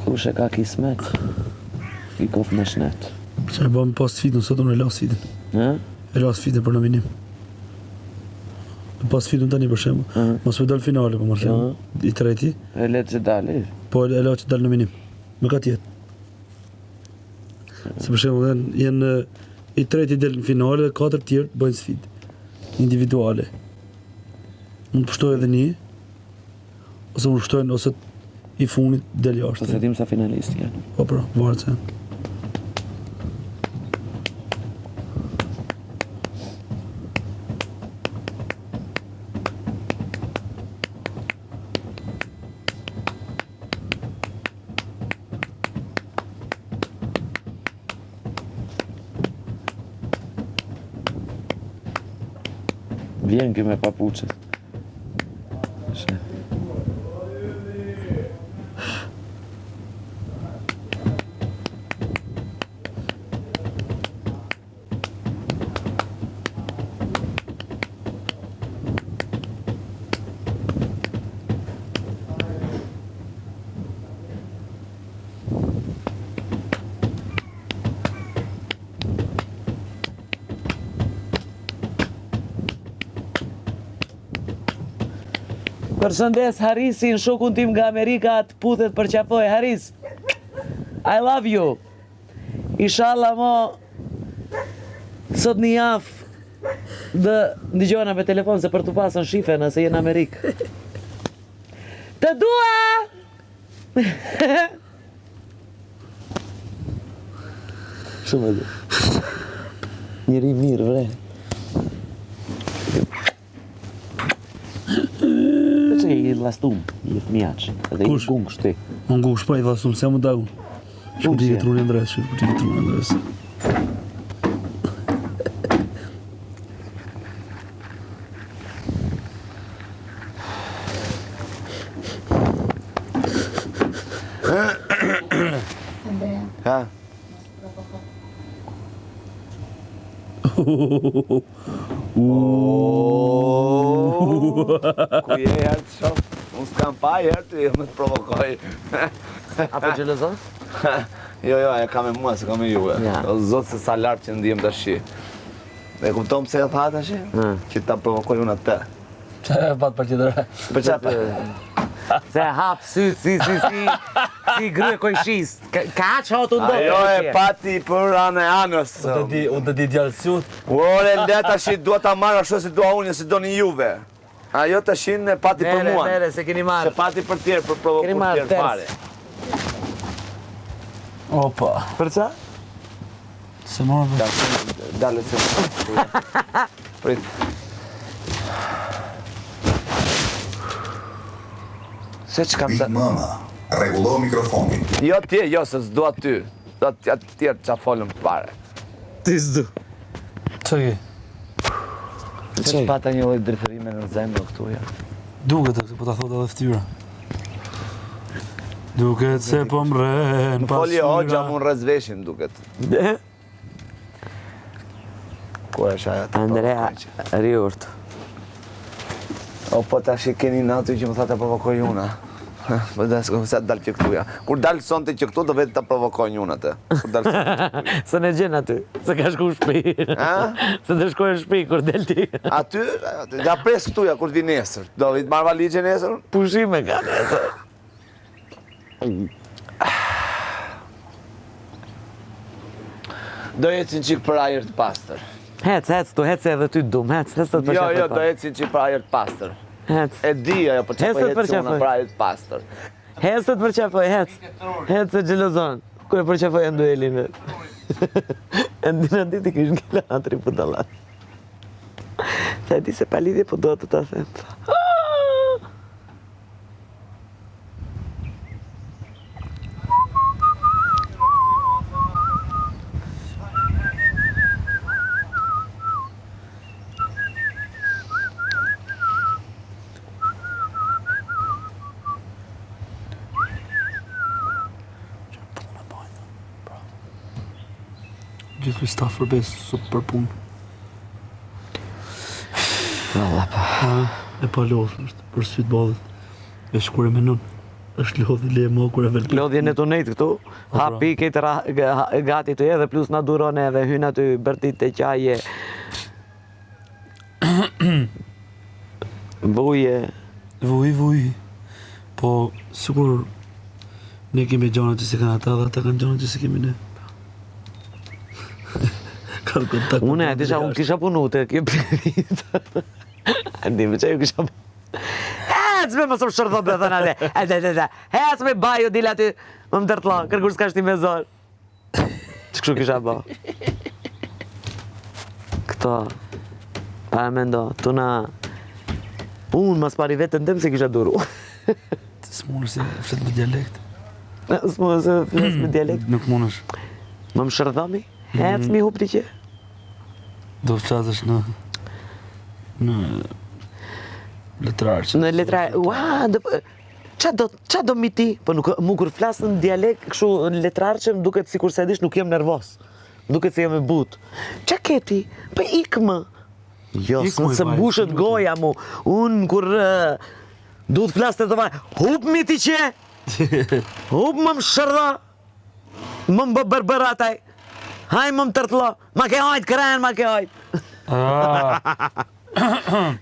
Kush e ka kismet, i kof me shnet. Që e bëm pas sfidën, sot unë e la sfidën. E la sfidën për nominim. Pas sfidën tani për shemë. Mos me dal finale, për më shemë. I treti. E letë që dalë. Po e la që dal nominim. Me ka tjetë. Se për shemë jenë i treti del në finale dhe 4 tjerë bëjnë sfidë. Individuale. Mund të pushtoj edhe një, ose mund pushtojnë, ose i funit del jashtë. Ose tim sa finalist janë. Po pra, varet se janë. Vjen kë me papuqet. Përshëndes Harisin, shokun tim nga Amerika, të puthet për qafoj. Haris, I love you. Inshallah mo, sot një javë, dhe ndigjona me telefon se për të pasën shife nëse jenë Amerikë. Të dua! Shumë edhe. Njëri mirë, vre. Që i lastum, i fmiaqë, edhe i gungë shti. Unë gungë shpa i lastum, se më dagu. Shku t'i këtë rullë ndres, shku t'i këtë rullë ndres. Andrea. Ha? Ku je herë të shumë? Unë s'kam pa herë të me të provokoj. Apo gjelëzon? Jo, e ka me mua, se ka me juve. O zotë se sa lartë që ndihem të shi. E kupton pëse e tha të shi? Që ta provokoj unë atë. Që e patë për qëtëre? Për që se hap sytë, si grë kojshis. Ka që o të ndohë? Ajo e pati për anë e anës. Unë të di djallësut. Ore, leta shi dua ta marrë ashtu si dua unë, si do një juve. Ajo të shinë e pati për mua. Mere, se keni marrë. Se pati për tjerë, për provokur tjerë fare. Opa. Për qa? Se marrë dhe. Dale se. Prit. Se që kam Big Mama, rregullo mikrofonin. Jo tje, jo, se s'dua ty. Do t'jatë tjerë që a folëm pare. Ti s'du. Që ke? Se që pata një lojt drithërime në zemrë këtu, ja. Duket e, po ta thot edhe ftyra. Duket se po mren Më folje hoxha mu në rezveshin duket. Ku është aja të Andrea Riurt. O, po ta shi keni natu që më tha të provokoj una. Po da s'ko sa dal që këtu ja. Kur dal sonte që këtu do vetë ta provokoj unë atë. Kur dal sonte. Se ne gjen aty, se ka shku në shtëpi. Se të shkoj në shtëpi kur del ti. Aty, ja pres këtu ja kur vi nesër. Do vi të marr valizhen nesër? Pushime ka nesër. Do ecin çik për ajër të pastër. Hec, tu hec edhe ty dum, hec të të përqefoj. Jo, do ecin çik për ajër të pastër. Hec. E di ajo, po çfarë Hec të ecin përqefoj. për ajër të pastër. Hec të përqefoj, hec. Hec të gjelozon. Ku e përqefoj e nduelin. E ndina diti kish ngella atri për dalat. Se e di se pa lidhje po do të ta them. Gjithë mi stafë për besë, sot për punë. Valla pa. E pa lofë, është për sytë balët. E shkure me nënë. është lodhi le mo kur e vel. Lodhje në tonet këtu, hapi këtë gati të edhe plus na duron edhe hyn aty bërtit të qaje. Vuje. Vuj. Po, sigur ne kemi gjona që si kanë ata dhe ata kanë gjona që si kemi ne. Kanë kontakt. Unë unë kisha punu të kjo pririt. Ndime që ju kisha punu. Hec me mësëm shërdo be thënë ale. Hec me bajo dila ty më më dërtla, kërkur s'ka shti me zorë. Që kështu kisha ba? Këto, pa e mendo, tuna, unë mas pari vetën tem se kisha duru. S'munësh se flet me dialekt. S'munësh se flet me dialekt. Nuk munësh. Më më shërdhami, hec mi hupti që. Do flasësh në letrarë. Në letrarë, qa do mi ti? Po nuk, mu kur flasë në dialekt, kështu në letrarë që më duket si kur se edish nuk jem nervos. Më duket se jem e but. Qa keti? Po ikë më. Jo, se mbushet goja mu. Unë kur du të flasë të të vaj, hup mi ti që? Hup më shërda. Më më bërbërataj. Haj më tërtlo. Ma ke hajt kërën, ma ke hajt.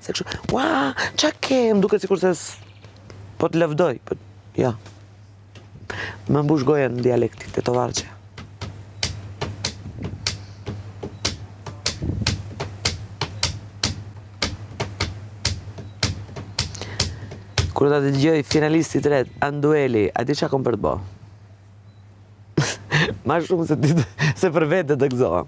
Se kështu, qa ke? Më duket si kur se po të lëvdoj. Ja. Më mbush goja në dialektit e të varqe. Kur ta të gjoj finalistit red, Andueli, a di qa kom për të bo? Ma shumë se për vete të gëzoha.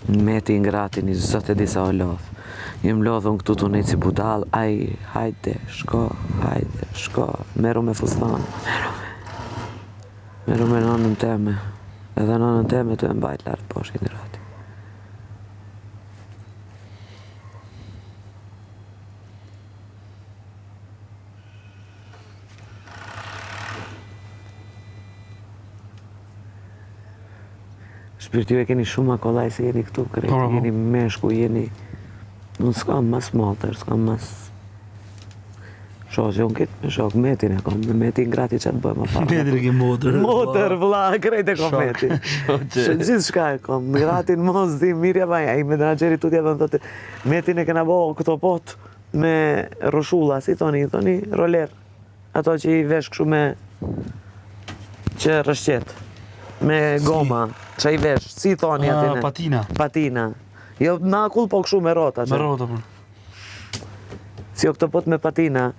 Meti ngrati një zot e disa o lodh. Jem lodhun këtu të nejtë si budal, aj, hajde, shko, meru me fustan, meru me nonën teme, edhe nonën teme të e mbajt lartë poshë i ngrati. Shpirtive keni shumë akollaj se jeni këtu krejt, jeni meshku, jeni... Unë s'kam mas motër, s'kam mas... Shoqe, unë këtë me shok, metin e kom, me metin grati që të bëjmë a parë. Metin e ke motër. Motër, vla, krejt e kom metin. Gjithë shka e kom, gratin mos di, mirja baja, i me dënaqeri tutja dhe më thote, metin e kena bo këto pot me roshulla, si thoni roller. Ato që i vesh këshu me... që rëshqet. Me goma, që i vesh, si thoni atine? Patina. Patina. Jo, na akull po këshu me rota. Me rota, për. Si jo këtë pot me patina,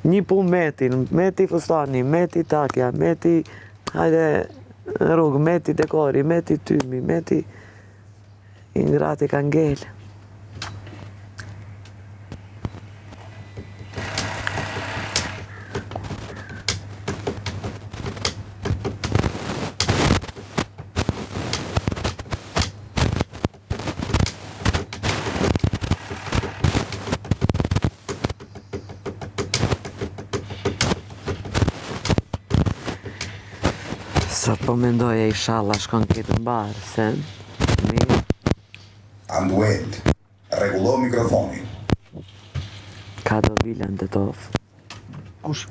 një pu metin, meti fustani, meti takja, meti, hajde, rrugë, meti dekori, meti tymi, meti ingrati ka ngel. Sot po mendoja i shalla shkon këtë mbarë, sen? Mirë. Anduel, rregullo mikrofonin. Ka do vila në të tofë. Kush?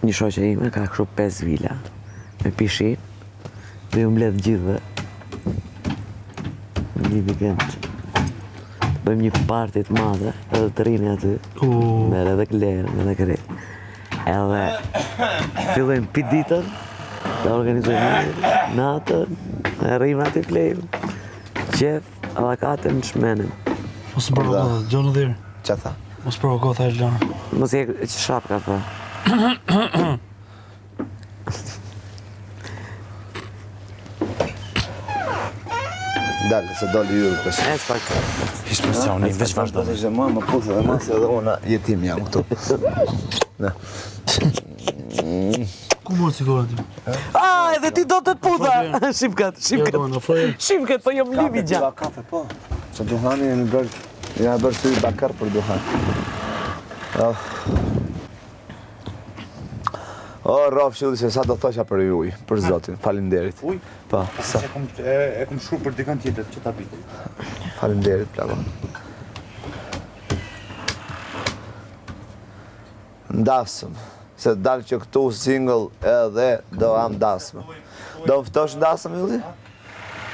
Një shoqe ime ka kështu 5 vila, me pishin, dhe ju mbledh gjithë një vikend. Bëjmë një partit madhe, edhe të rini aty, merë edhe klerën, edhe krejt. Edhe fillojmë pit ditën, dhe organizojmë natën, e rrimë ati flejmë, qef, allakate në shmenim. Mos më provoko, John O'Dheer. Qa tha? Mos provoko, tha Elana. Mos je shapka, tha. Dalë, se doli ju kësh. E s'pak. Hiç presioni, veç vazhdo. Ishte më pusë dhe mas edhe unë jetim jam këtu. Ku mos sigura ti? Edhe ti do të të pudha! Shimkat. Shimkat, po jam livi gjatë. Kafe, po. Që duhani ja bërë sy bakar për duhan. O, Rof, shildi se sa do thosha për ju, për Zotin, falinderit. Uj? Po, sa. E kom shru për dikën tjetër që ta bitë. Falinderit, plako. Ndasëm, se dalë që këtu single edhe do am dasëm. Do më ftosh ndasëm, Ildi?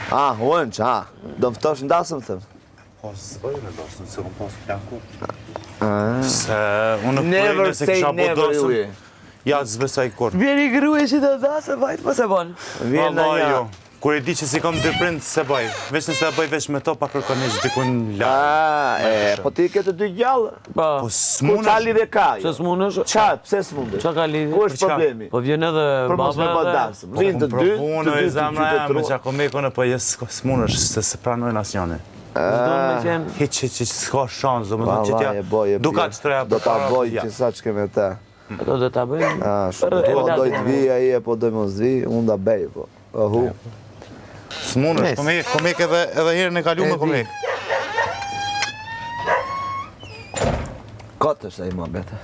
Unë që, do më ftosh ndasëm, thëmë. Po, s'bëjë në dasëm, se kom pas flanku. Se unë never se say kisha po never, dasëm. Ildi. Ja, s'besoj kur. Vjeri gruje që të dasë, vajtë, po se bon. Vjen në Valla, ja. jo. Kur e di që si kam dy prind, se bëj. Veç nëse e bëj veç me to, pa kërkon ish dikun larë. Po ti ke të dy gjallë? Po, Po Ku s'munesh. qa lidhe ka? që s'munësh? Pse s'mundesh? Qa ka lidhje? Ku është problemi? Po vjen edhe Për mos me baba bë edhe... dasëm. Vinë të dy, Provunë e zemra e me qa komikone, po jes s'munesh, se se pranojnë asnjone. S'do me qenë... Hiç, s'ka shans, do më thonë që Valla, t'ja... e boj, e Duka bje. që treja Do ta boj që sa që keme te. Do të ta bëjmë? Shumë, po doj të vi, a i e po doj mos vi, unë da bej, po. S'munesh, komik edhe herën e kalume komik. Kotë është e i ma bete.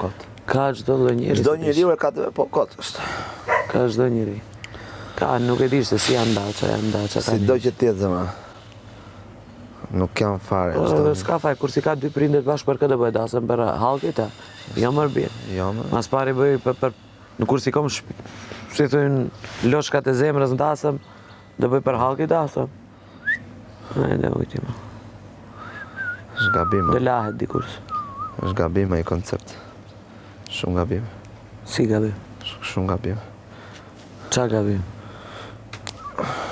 Kotë. Ka çdo lloj njeri. Çdo njeriu e ka të po kotë është. Ka çdo njeri. Ka, nuk e di se si janë daqa. Si do që tjetë zëma. Nuk jam fare. S'ka faj, kur si ka dy prindet bashkë për këtë bëj dasëm për halkit, jo mërë bjerë. Jo, më. Mas pari bëj për në kur si kom si thujnë loshkat e zemrës në dasëm, do bëj për halkit dasëm. Ajde, ujti ma. është gabima. Dhe lahet dikurs. është gabima i koncept. Shumë gabim. Si gabim? Shumë gabim. Qa gabim?